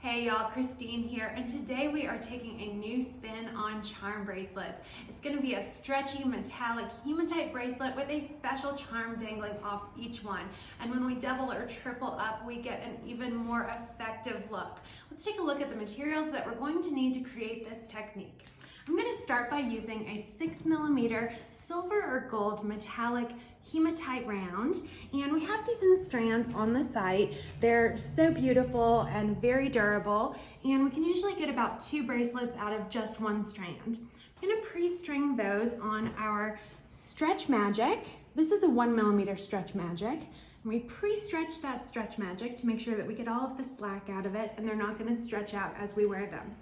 Hey y'all, Christine here, and today we are taking a new spin on charm bracelets. It's going to be a stretchy metallic hematite bracelet with a special charm dangling off each one. And when we double or triple up, we get an even more effective look. Let's take a look at the materials that we're going to need to create this technique. I'm going to start by using a 6mm silver or gold metallic hematite round, and we have these in strands on the site. They're so beautiful and very durable, and we can usually get about 2 bracelets out of just 1 strand. I'm going to pre-string those on our Stretch Magic. This is a 1mm Stretch Magic. And we pre-stretch that Stretch Magic to make sure that we get all of the slack out of it and they're not going to stretch out as we wear them.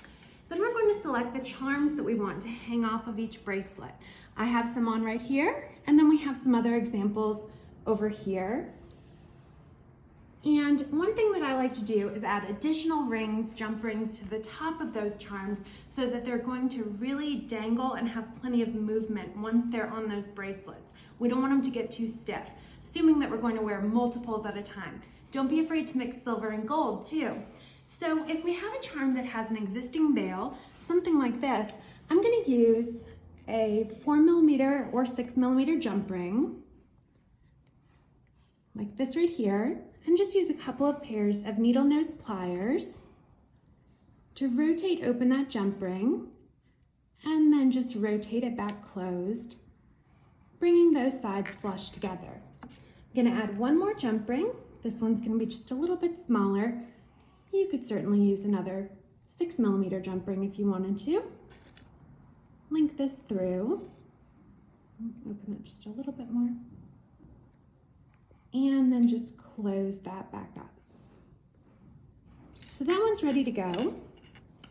Then we're going to select the charms that we want to hang off of each bracelet. I have some on right here, and then we have some other examples over here. And one thing that I like to do is add additional rings, jump rings to the top of those charms so that they're going to really dangle and have plenty of movement once they're on those bracelets. We don't want them to get too stiff, assuming that we're going to wear multiples at a time. Don't be afraid to mix silver and gold too. So if we have a charm that has an existing bail, something like this, I'm going to use a 4mm or 6mm jump ring, like this right here, and just use a couple of pairs of needle nose pliers to rotate open that jump ring, and then just rotate it back closed, bringing those sides flush together. I'm going to add one more jump ring. This one's going to be just a little bit smaller. You could certainly use another 6mm jump ring if you wanted to. Link this through, open it just a little bit more, and then just close that back up. So that one's ready to go.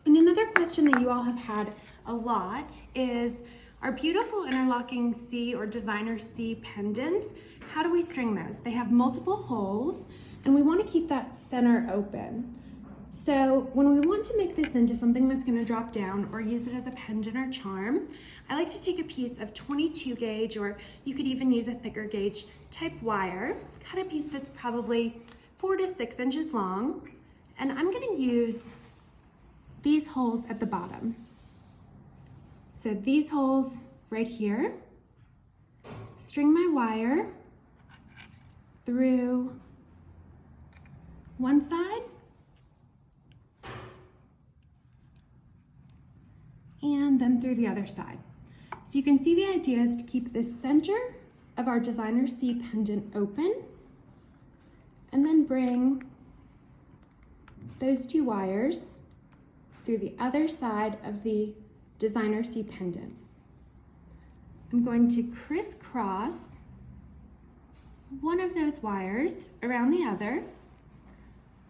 And another question that you all have had a lot is our beautiful interlocking C or designer C pendants. How do we string those? They have multiple holes, and we want to keep that center open. So when we want to make this into something that's going to drop down or use it as a pendant or charm, I like to take a piece of 22 gauge, or you could even use a thicker gauge type wire, cut a piece that's probably 4 to 6 inches long, and I'm going to use these holes at the bottom. So these holes right here, string my wire through one side and then through the other side. So you can see the idea is to keep the center of our designer C pendant open, and then bring those 2 wires through the other side of the designer C pendant. I'm going to crisscross one of those wires around the other,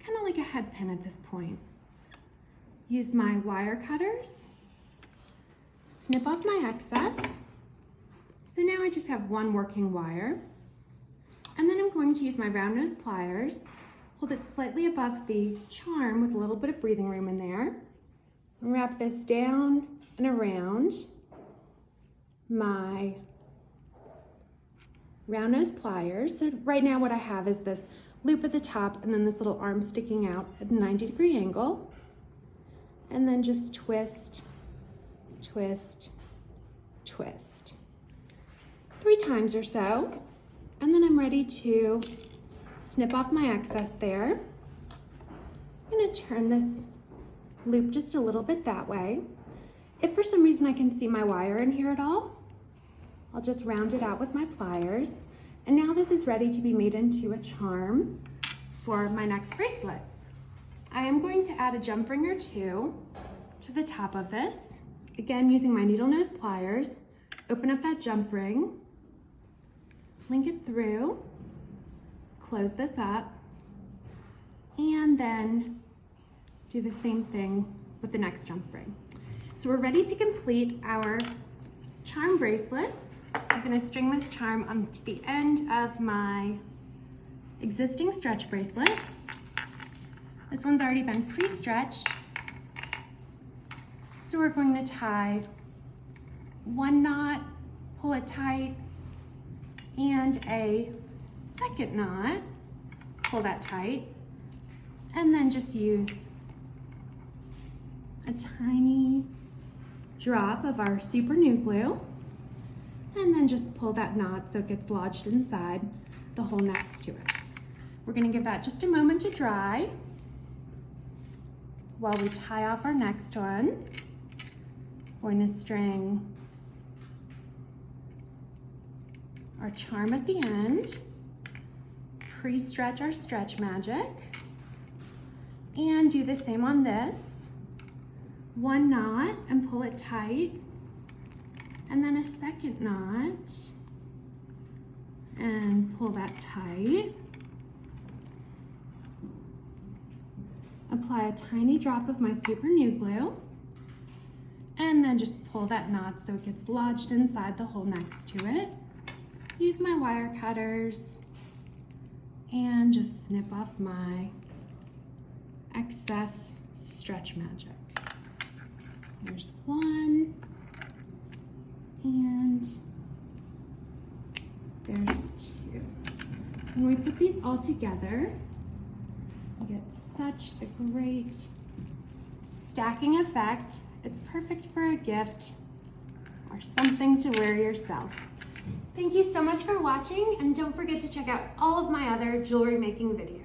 kind of like a head pin at this point. Use my wire cutters, snip off my excess. So now I just have one working wire. And then I'm going to use my round nose pliers, hold it slightly above the charm with a little bit of breathing room in there, and wrap this down and around my round nose pliers. So right now what I have is this loop at the top and then this little arm sticking out at a 90-degree angle. And then just twist, twist, twist 3 times or so, and then I'm ready to snip off my excess there. I'm going to turn this loop just a little bit that way. If for some reason I can see my wire in here at all, I'll just round it out with my pliers, and now this is ready to be made into a charm for my next bracelet. I am going to add a jump ring or 2 to the top of this. Again, using my needle nose pliers, open up that jump ring, link it through, close this up, and then do the same thing with the next jump ring. So we're ready to complete our charm bracelets. I'm going to string this charm onto the end of my existing stretch bracelet. This one's already been pre-stretched. So we're going to tie 1 knot, pull it tight, and a second knot, pull that tight, and then just use a tiny drop of our super new glue, and then just pull that knot so it gets lodged inside the hole next to it. We're gonna give that just a moment to dry while we tie off our next one. We're going to string our charm at the end, pre-stretch our stretch magic, and do the same on this. One knot and pull it tight, and then a second knot and pull that tight. Apply a tiny drop of my super new glue, and then just pull that knot so it gets lodged inside the hole next to it. Use my wire cutters and just snip off my excess stretch magic. There's one, and there's two. When we put these all together, you get such a great stacking effect. It's perfect for a gift or something to wear yourself. Thank you so much for watching, and don't forget to check out all of my other jewelry making videos.